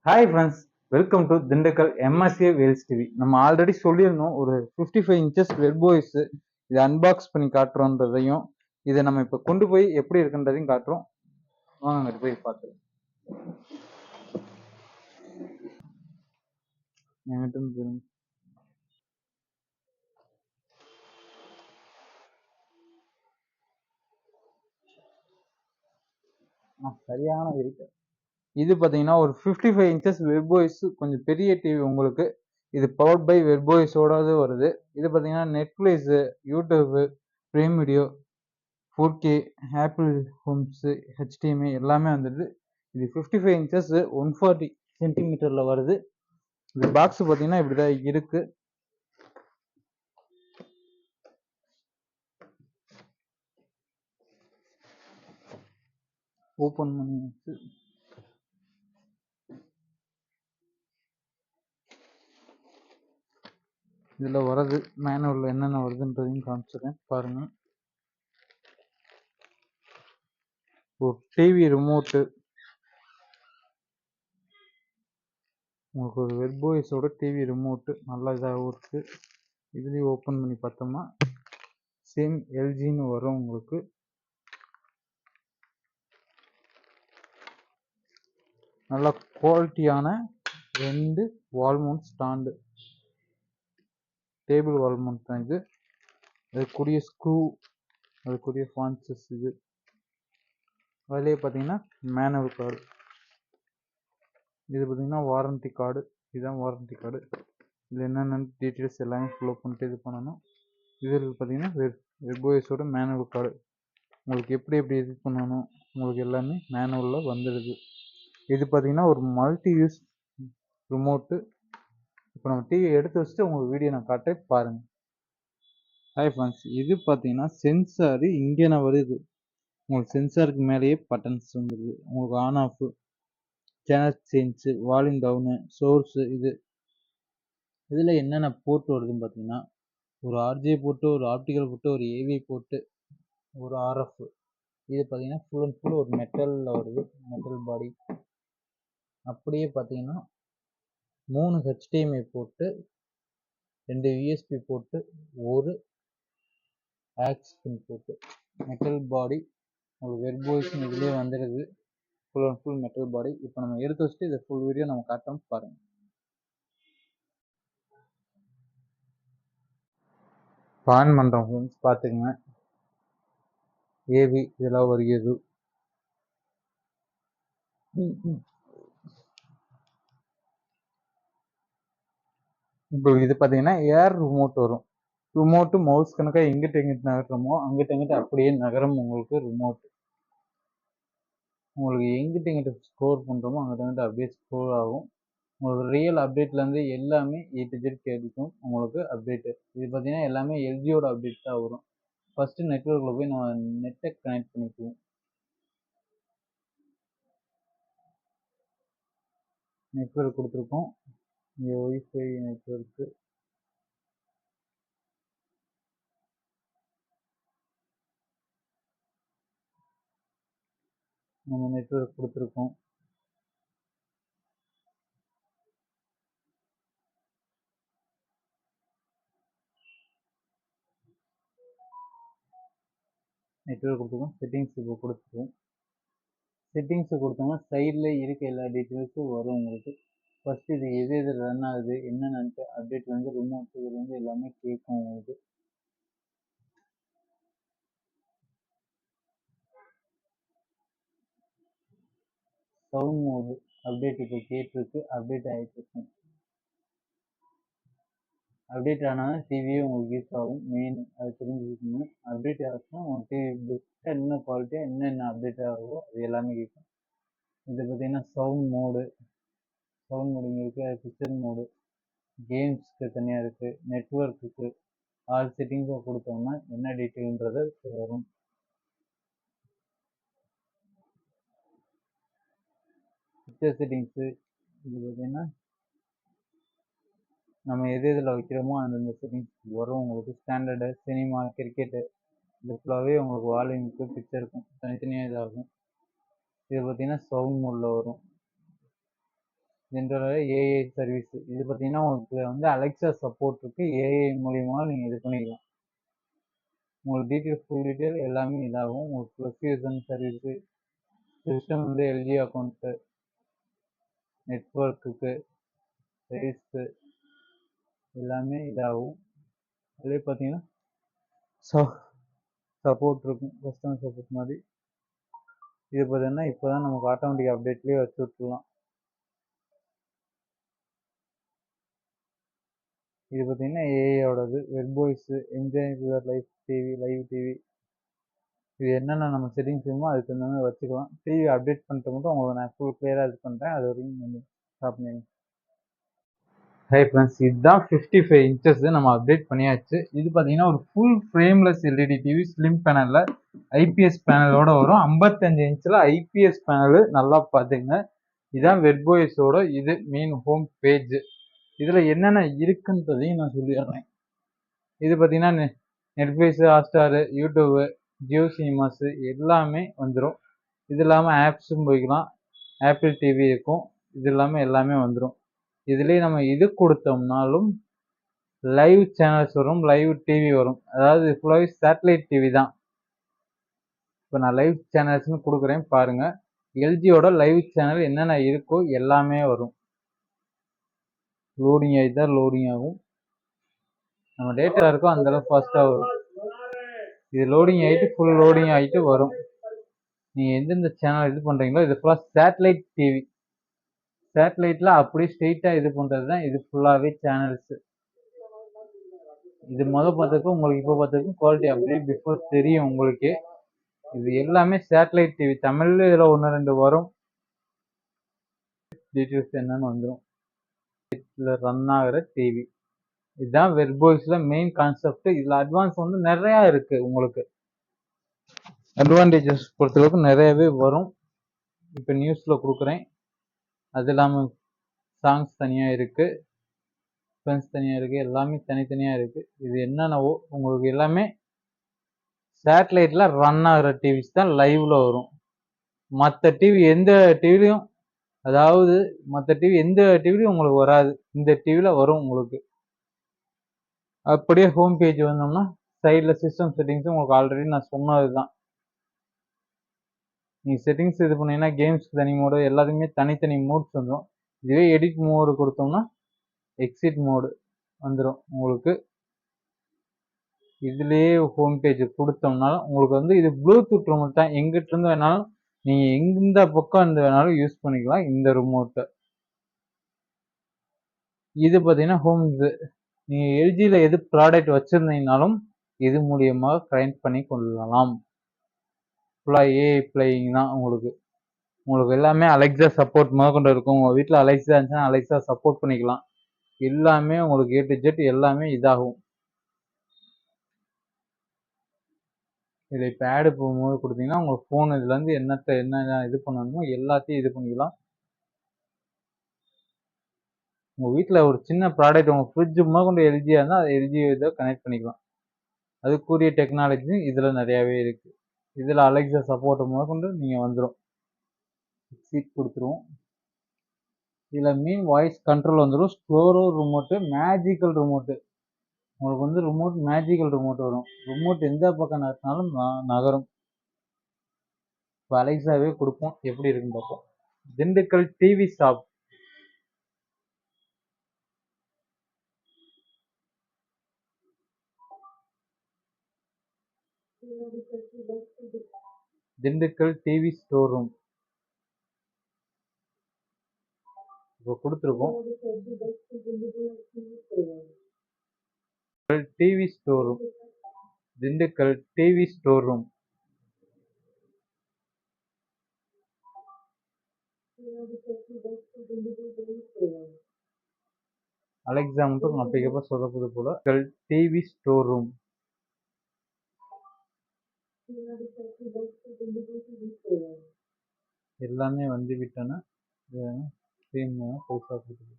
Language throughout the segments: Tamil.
Hi friends, welcome to Dindigul MSA Vels TV. நம்ம ஆல்ரெடி சொல்லியிருந்தோம் ஒரு 55 இன்ச்சஸ் வெர்போய்ஸ் இதை அன்பாக்ஸ் பண்ணி காட்டுறோன்றதையும், இதை நம்ம இப்போ கொண்டு போய் எப்படி இருக்குன்றதையும் காட்டுறோம். வாங்க அங்கிட்டு போய் பார்த்து சரியான வெயிட். இது பார்த்தீங்கன்னா ஒரு 55 இன்ச்சஸ் வெர்போய்ஸ், கொஞ்சம் பெரிய டிவி உங்களுக்கு. இது பவர்ட் பை வெர்போய்ஸோடது வருது. இது பார்த்தீங்கன்னா Netflix, YouTube, Prime Video, 4K, Apple homes, HDMI எல்லாமே வந்துடுது. இது 55 இன்ச்சஸ் 140 சென்டிமீட்டர்ல வருது. இந்த பாக்ஸ் பார்த்தீங்கன்னா இப்படிதான் இருக்கு. ஓப்பன் பண்ணி வச்சு இதில் வர்றது மேனுவலில் என்னென்ன வருதுன்றதையும் காமிச்சிடுறேன் பாருங்க. ஒரு டிவி ரிமோட்டு, உங்களுக்கு ஒரு வெர்போய்ஸோட டிவி ரிமோட்டு நல்லா இதாகவும் இருக்குது. இதுலேயும் ஓப்பன் பண்ணி பார்த்தோம்னா சேம் எல்ஜின்னு வரும் உங்களுக்கு. நல்ல குவாலிட்டியான 2 வால் மவுண்ட் ஸ்டாண்டு, டேபிள் வால் மவுண்ட் தான் இது. அதுக்குரிய ஸ்க்ரூ, அதுக்குரிய ஃபான்சஸ் இது. அதிலே பார்த்தீங்கன்னா மேனுவல் கார்டு, இது பார்த்தீங்கன்னா வாரண்டி கார்டு. இதுதான் வாரண்டி கார்டு. இதில் என்னென்ன டீட்டெயில்ஸ் எல்லாமே ஃபில்அப் பண்ணிட்டு இது பண்ணணும். இதில் பார்த்தீங்கன்னா வெர்போய்ஸோட மேனுவல் கார்டு, உங்களுக்கு எப்படி எப்படி இது பண்ணணும் உங்களுக்கு எல்லாமே மேனுவலில் வந்துடுது. இது பார்த்தீங்கன்னா ஒரு மல்டி யூஸ் ரிமோட்டு. இப்போ நம்ம டிவியை எடுத்து வச்சுட்டு உங்களுக்கு வீடியோ நான் காட்டேன் பாருங்கள். ஹாய் ஃப்ரெண்ட்ஸ், இது பார்த்தீங்கன்னா சென்சாரு இங்கே வருது. உங்களுக்கு சென்சாருக்கு மேலேயே பட்டன்ஸ் வந்துடுது. உங்களுக்கு on off, channel change, volume down, source. இதில் என்னென்ன போர்ட் வருதுன்னு பார்த்தீங்கன்னா ஒரு ஆர்ஜே போட்டு, ஒரு ஆப்டிக்கல் போட்டு, ஒரு ஏவி போட்டு, ஒரு ஆர்எஃப். இது பார்த்தீங்கன்னா ஃபுல் அண்ட் ஃபுல் ஒரு மெட்டலில் வருது, மெட்டல் பாடி. அப்படியே பார்த்தீங்கன்னா 3 HDMI போட்டு, 2 USB போட்டு, ஒரு ஆக்ஸ் பின் போட்டு, மெட்டல் பாடி. உங்களுக்கு வெர்போய்ஸ் இதுலேயே வந்துடுது. Full and full metal body. இப்போ நம்ம எடுத்து வச்சுட்டு இதை ஃபுல் வீடியோ நம்ம காட்டோம் பாருங்கள். ஆன் பண்ணுறோம் ஃப்ரெண்ட்ஸ், பார்த்துக்குங்க. ஏவி இதெல்லாம் வருகிறது. இப்போ இது பார்த்தீங்கன்னா ஏர் ரிமோட் வரும். ரிமோட்டு மவுஸ் கணக்காக எங்கிட்ட நகர்றோமோ அங்கிட்ட அப்படியே நகரம் உங்களுக்கு ரிமோட். உங்களுக்கு எங்கிட்ட ஸ்கோர் பண்ணுறோமோ அங்கிட்ட அப்படியே ஸ்கோர் ஆகும். உங்களுக்கு ரியல் அப்டேட்லேருந்து எல்லாமே A to Z கிடைக்கும் உங்களுக்கு அப்டேட்டு. இது பார்த்தீங்கன்னா எல்லாமே எல்ஜியோட அப்டேட் தான் வரும். ஃபஸ்ட்டு நெட்வொர்க்கில் போய் நம்ம நெட்டை கனெக்ட் பண்ணிக்குவோம். நெட்வொர்க் கொடுத்துருக்கோம். இங்கே ஒய்ஃபை நெட்வொர்க்கு, நம்ம நெட்வொர்க் கொடுத்துருக்கோம். நெட்வொர்க் கொடுத்துருக்கோம். செட்டிங்ஸ் இப்போ கொடுத்துருக்கோம். செட்டிங்ஸை கொடுத்தோம்னா சைடில் இருக்க எல்லா டீட்டெயில்ஸும் வரும் உங்களுக்கு. ஃபஸ்ட்டு இது எது எது ரன் ஆகுது என்னென்னட்டு அப்டேட்லேருந்து ரிமோட் இதுலேருந்து எல்லாமே கேட்கும் உங்களுக்கு. சவுண்ட் மோடு அப்டேட் இப்போ கேட்டிருக்கு, அப்டேட் ஆகிட்டு இருக்கும். அப்டேட் ஆனால் டிவியே உங்களுக்கு யூஸ் ஆகும். மெயின் அது தெரிஞ்சுக்கணும். அப்டேட் ஆச்சுன்னா உங்கள் டிவி பெஸ்ட்டாக என்ன குவாலிட்டியாக என்னென்ன அப்டேட் ஆகுதோ அது எல்லாமே கேட்கும். இது பார்த்தீங்கன்னா சவுண்ட் மோடு இங்கே இருக்குது. கிச்சன் மோடு, கேம்ஸ்க்கு தனியாக இருக்குது, நெட்வொர்க்குக்கு ஆல் செட்டிங்ஸை கொடுத்தோம்னா என்ன டீட்டெயில்ன்றது வரும். பிக்சர் செட்டிங்ஸு இது பார்த்தீங்கன்னா நம்ம எது இதில் வைக்கிறோமோ அந்தந்த செட்டிங்ஸ் வரும் உங்களுக்கு. ஸ்டாண்டர்டு, சினிமா, கிரிக்கெட்டு இது ஃபுல்லாகவே உங்களுக்கு வால்யூமுக்கு பிக்சருக்கும் தனித்தனியாக இதாகும். இது பார்த்தீங்கன்னா சவுண்ட் மோடில் வரும். ஜென்ரலாக ஏஐ சர்வீஸ். இது பார்த்தீங்கன்னா உங்களுக்கு வந்து அலெக்ஸா சப்போர்ட் இருக்கு. ஏஐ மூலியமாக நீங்கள் இது பண்ணிக்கலாம். உங்களுக்கு டீட்டெயில்ஸ் ஃபுல் டீட்டெயில் எல்லாமே இதாகும். உங்களுக்கு ப்ரொசீஜன் சர்வீஸு, சிஸ்டம் வந்து எல்ஜி அக்கௌண்ட்டு, நெட்ஒர்க்குக்கு, சர்வீஸு எல்லாமே இதாகும். அதே பார்த்தீங்கன்னா சப்போர்ட் இருக்கும், கஸ்டமர் சப்போர்ட் மாதிரி. இது பார்த்தீங்கன்னா இப்போ தான் நமக்கு ஆட்டோமேட்டிக் அப்டேட்லேயே வச்சு விட்டுலாம். இது பார்த்தீங்கன்னா ஏஐயோடது. Web voice, enjoy your life TV, live TV, இது என்னென்ன நம்ம செட்டிங்ஸ் வேணுமோ அதுக்கு தகுந்த மாதிரி வச்சுக்கலாம். டிவி அப்டேட் பண்ணிட்டு மட்டும் உங்களுக்கு நான் ஃபுல் கிளியராக இது பண்ணுறேன். அது வரைக்கும் வந்து ஸ்டாப் பண்ணி. ஹை ஃப்ரெண்ட்ஸ், இதுதான் 55 இன்ச்சஸ் நம்ம அப்டேட் பண்ணியாச்சு. இது பார்த்தீங்கன்னா ஒரு full frameless LED TV, slim பேனலில் ஐபிஎஸ் பேனலோட வரும். 55 இன்ச்சில் ஐபிஎஸ் பேனலு. நல்லா பார்த்துங்க. இதுதான் வெட்பாய்ஸோட இது மெயின் ஹோம் பேஜ். இதில் என்னென்ன இருக்குன்றதையும் நான் சொல்லிடுறேன். இது பார்த்தீங்கன்னா Netflix, Hotstar, YouTube, Jio cinemas எல்லாமே வந்துடும். இது இல்லாமல் ஆப்ஸும் போய்க்கலாம். ஆப்பிள் டிவி இருக்கும். இது இல்லாமல் எல்லாமே வந்துடும். இதுலேயே நம்ம இது கொடுத்தோம்னாலும் லைவ் சேனல்ஸ் வரும், லைவ் டிவி வரும். அதாவது ஃபுல்லாகவே சேட்டலைட் டிவி தான். இப்போ நான் லைவ் சேனல்ஸ்னு கொடுக்குறேன் பாருங்கள். எல்ஜியோட லைவ் சேனல் என்னென்ன இருக்கோ எல்லாமே வரும். லோடிங் ஆகி தான் லோடிங் ஆகும். நம்ம டேட்டா இருக்கோ அந்தளவுக்கு ஃபாஸ்ட்டாக வரும். இது லோடிங் ஆகிட்டு ஃபுல் லோடிங் ஆகிட்டு வரும். நீங்கள் எந்தெந்த சேனல் இது பண்ணுறீங்களோ இது ஃபுல்லாக சேட்டலைட் டிவி. சேட்டலைட்டில் அப்படியே ஸ்ட்ரெயிட்டாக இது பண்ணுறது தான் இது ஃபுல்லாகவே சேனல்ஸு. இது பார்த்ததுக்கும் உங்களுக்கு இப்போ பார்த்ததுக்கும் குவாலிட்டி அப்படியே பிஃபோர் தெரியும் உங்களுக்கு. இது எல்லாமே சேட்டலைட் டிவி. தமிழில் இதில் 1-2 வரும். டீட்டெயில்ஸ் என்னன்னு வந்துடும். இதில் ரன் ஆகிற டிவி இதுதான் வெர்பாய்ஸில் மெயின் கான்செப்ட். இதில் அட்வான்ஸ் வந்து நிறையா இருக்குது. உங்களுக்கு அட்வான்டேஜஸ் பொறுத்தளவுக்கு நிறையவே வரும். இப்போ நியூஸில் கொடுக்குறேன். அது இல்லாமல் சாங்ஸ் தனியாக இருக்குது, ஃப்ரெண்ட்ஸ் தனியாக இருக்குது, எல்லாமே தனித்தனியாக இருக்குது. இது என்னென்னவோ உங்களுக்கு எல்லாமே சேட்டலைட்டில் ரன் ஆகிற டிவிஸ் தான் லைவில் வரும். மற்ற டிவி எந்த டிவிலையும், அதாவது மற்ற டிவி எந்த டிவிலையும் உங்களுக்கு வராது. இந்த டிவியில் வரும் உங்களுக்கு. அப்படியே ஹோம் பேஜ் வந்தோம்னா சைடில் சிஸ்டம் செட்டிங்ஸும் உங்களுக்கு ஆல்ரெடி நான் சொன்னது தான். நீங்கள் செட்டிங்ஸ் இது பண்ணிங்கன்னா கேம்ஸ்க்கு தனி மோடு, எல்லாத்துக்குமே தனித்தனி மோட்ஸ் வந்துடும். இதுவே எடிட் மோடு கொடுத்தோம்னா எக்ஸிட் மோடு வந்துடும் உங்களுக்கு. இதுலேயே ஹோம் பேஜ் கொடுத்தோம்னாலும் உங்களுக்கு வந்து இது ப்ளூடூத் ரிமோட் தான். எங்கிட்ட இருந்து வேணாலும் நீங்கள் எந்த பக்கம் இருந்து வேணாலும் யூஸ் பண்ணிக்கலாம் இந்த ரிமோட்டை. இது பார்த்தீங்கன்னா ஹோம் இது. நீங்கள் எல்ஜியில் எது ப்ராடக்ட் வச்சுருந்தீங்கனாலும் இது மூலியமாக கனெக்ட் பண்ணி கொள்ளலாம். ஃபுல்லாக ஏஐ பிளேயிங் தான் உங்களுக்கு. உங்களுக்கு எல்லாமே அலெக்ஸா சப்போர்ட் முதற்கொண்டு இருக்கும். உங்கள் வீட்டில் அலெக்ஸா இருந்துச்சுன்னா அலெக்ஸா சப்போர்ட் பண்ணிக்கலாம். எல்லாமே உங்களுக்கு ஏ டு ஜெட் எல்லாமே இதாகும். இதில் இப்போ ஆடு போகும்போது கொடுத்தீங்கன்னா உங்கள் ஃபோன் இதுலேருந்து என்ன இது பண்ணணுமோ எல்லாத்தையும் இது பண்ணிக்கலாம். உங்கள் வீட்டில் ஒரு சின்ன ப்ராடக்ட், உங்கள் ஃப்ரிட்ஜ் முதற்கொண்டு எல்ஜியாக இருந்தால் அது எல்ஜி இதை கனெக்ட் பண்ணிக்கலாம். அதுக்குரிய டெக்னாலஜி இதில் நிறையாவே இருக்குது. இதில் அலெக்ஸா சப்போர்ட் முதற்கொண்டு நீங்கள் வந்துடும். சீட் கொடுத்துருவோம். இதில் மெயின் வாய்ஸ் கண்ட்ரோல் வந்துடும். ஸ்டோரோ ரிமோட்டு, மேஜிக்கல் ரிமோட்டு. உங்களுக்கு வந்து ரிமோட் மேஜிக்கல் ரிமோட் வரும். ரிமோட் எந்த பக்கம் நகர்த்தினாலும் நகரும். இப்போ அலெக்ஸாவே கொடுப்போம், எப்படி இருக்குன்னு பார்ப்போம். Dindigul TV shop. Dindigul TV store room இப்போ கொடுத்துருக்கோம். TV store room, Dindigul TV store room. Alexa மட்டும் அப்பக்கப்ப சொதப்புது போல. டிவி ஸ்டோர் ரூம் எல்லாமே வந்து விட்டன. பைசா கொடுத்து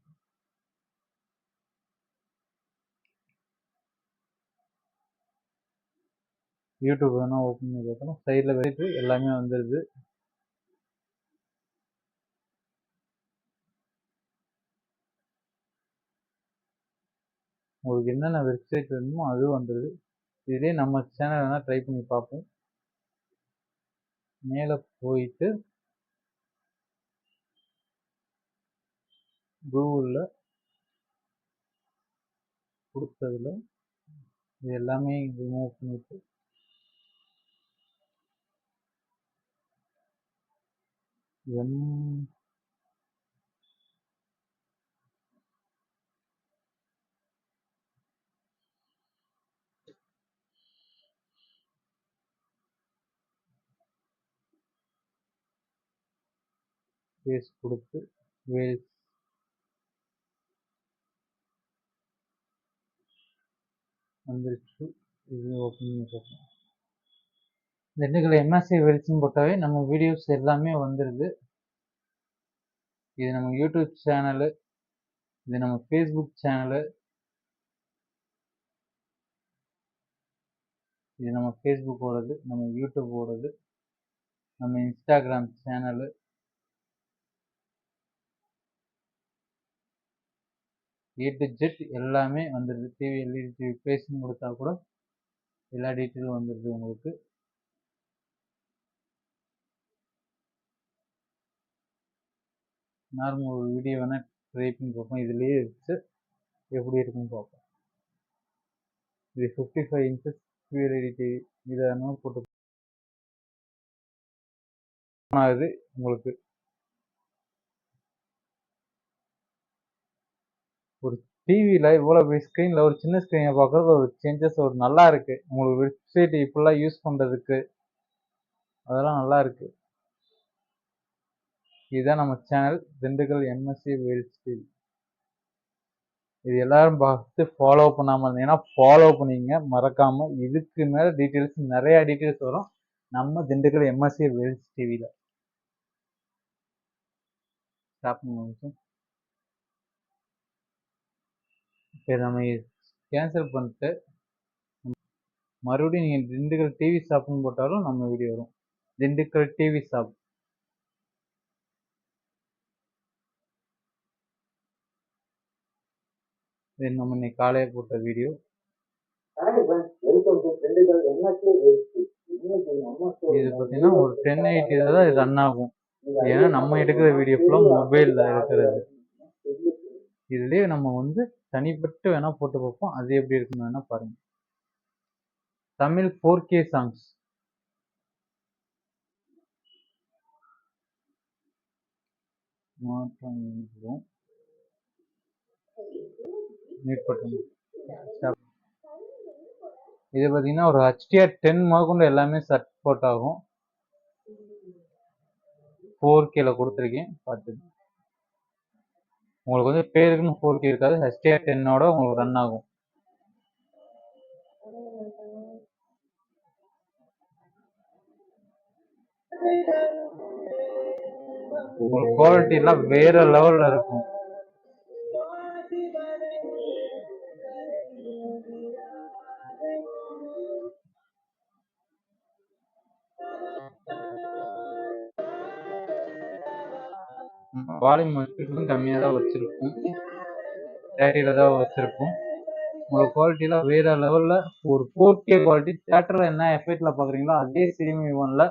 யூடியூப் வேணால் ஓப்பன் பண்ணி பார்க்கணும். சைடில் வெயிட்டு எல்லாமே வந்துடுது. உங்களுக்கு என்னென்ன வெப்சைட் வேணுமோ அதுவும் வந்துடுது. இதே நம்ம சேனல் வேணால் ட்ரை பண்ணி பார்ப்போம். மேலே போயிட்டு கூகுளில் கொடுத்ததில் இது எல்லாமே ரிமூவ் பண்ணிட்டு ஸ்பேஸ் கொடுத்து வேல்ஸ் வந்துருச்சு. இது ஓப்பன் பண்ணி பார்ப்போம். திண்டுக்கல் எம்எஸ்சி வேல்ஸ்ன்னு போட்டாவே நம்ம வீடியோஸ் எல்லாமே வந்துடுது. இது நம்ம யூடியூப் சேனலு, இது நம்ம ஃபேஸ்புக் சேனலு, இது நம்ம ஃபேஸ்புக்கோடது, நம்ம யூடியூபோடது, நம்ம Instagram channel, A to Z எல்லாமே வந்துடுது. டிவி எல்இடி டிவி பேஸ்ன்னு கொடுத்தா கூட எல்லா டீட்டெயிலும் வந்துடுது உங்களுக்கு. நார்மல் ஒரு வீடியோ வேணால் ட்ரை பண்ணி பார்ப்போம். இதுலேயே வச்சு எப்படி இருக்குன்னு பார்ப்போம். இது 55 inches QLED டிவி. இதை நம்ம போட்டு ஆகுது உங்களுக்கு. ஒரு டிவியில் இவ்வளோ பெரிய ஸ்க்ரீனில் ஒரு சின்ன ஸ்க்ரீனை பார்க்குறது ஒரு சேஞ்சஸ் ஒரு நல்லா இருக்குது. உங்களுக்கு வெப்சைட் இப்படிலாம் யூஸ் பண்ணுறதுக்கு அதெல்லாம் நல்லா இருக்குது. இதுதான் நம்ம channel Dindigul MSC Vels TV. இது எல்லாரும் பார்த்து ஃபாலோ பண்ணாமல் இருந்தீங்கன்னா ஃபாலோ பண்ணிங்க மறக்காமல். இதுக்கு மேலே டீட்டெயில்ஸ் நிறையா டீட்டெயில்ஸ் வரும் நம்ம திண்டுக்கல் எம்எஸ்சி வேல்ஸ் டிவியில். ஸ்டாப் பண்ணி சரி நம்ம கேன்சல் பண்ணிட்டு மறுபடியும் நீங்கள் திண்டுக்கல் டிவி ஷாப்னு போட்டாலும் நம்ம வீடியோ வரும். Dindigul TV shop. இது நம்ம இன்னைக்கு காலையில் போட்ட வீடியோ. இது பார்த்தீங்கன்னா ஒரு 1080 தான் இது ரன் ஆகும். ஏன்னா நம்ம எடுக்கிற வீடியோ ஃபுல்லாக மொபைலில் இருக்கிறது. இதுலேயே நம்ம வந்து தனிப்பட்டு வேணால் போட்டு பார்ப்போம். அது எப்படி இருக்குன்னு வேணால் பாருங்கள். தமிழ் 4K சாங்ஸ் மாற்றம் மியூட் பட்டன். இது பார்த்தீங்கன்னா ஒரு HDR10 முதற்கொண்டு எல்லாமே சப்போர்ட் ஆகும். 4Kல கொடுத்துருக்கேன் பார்த்து. உங்களுக்கு வந்து பேருக்குன்னு 4K இருக்காது. HDR10ஓட உங்களுக்கு ரன் ஆகும். உங்களுக்கு குவாலிட்டி எல்லாம் வேற லெவல்ல இருக்கும். வால்யூம் கம்மியாக தான் வச்சிருக்கும். 30ல தான் வச்சிருக்கும். உங்களுக்கு குவாலிட்டிலாம் வேற லெவல்ல ஒரு 4K குவாலிட்டி. தியேட்டர்ல என்ன எஃபெக்ட்ல பாக்குறீங்களோ அதே சினிமா ஒன்ல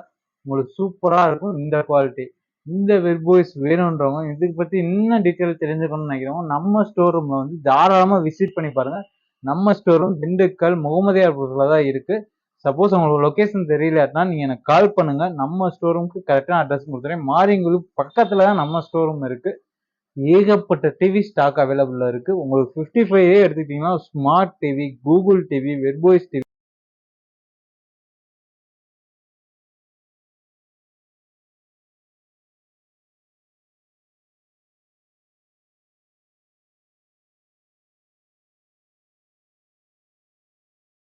உங்களுக்கு சூப்பரா இருக்கும் இந்த குவாலிட்டி. இந்த வெப் பாய்ஸ் வேணுன்றவங்க இதுக்கு பத்தி இன்னும் டீட்டெயில் தெரிஞ்சுக்கணும்னு நினைக்கிறவங்க நம்ம ஸ்டோர் ரூம்ல வந்து தாராளமா விசிட் பண்ணி பாருங்க. நம்ம ஸ்டோர் ரூம் திண்டுக்கல் முகமதியார்புரத்துல தான் இருக்கு. சப்போஸ் உங்களுக்கு லொகேஷன் தெரியலன்னா நீங்க எனக்கு கால் பண்ணுங்க. நம்ம ஸ்டோர் ரூமுக்கு கரெக்டான அட்ரஸ் கொடுத்துறேன். மாரியங்குளம் பக்கத்துல தான் நம்ம ஸ்டோர் ரூம் இருக்கு. ஏகப்பட்ட டிவி ஸ்டாக் அவைலபிள் இருக்கு. உங்களுக்கு 55 எடுத்துக்கிட்டீங்கன்னா smart TV, Google TV, web boys TV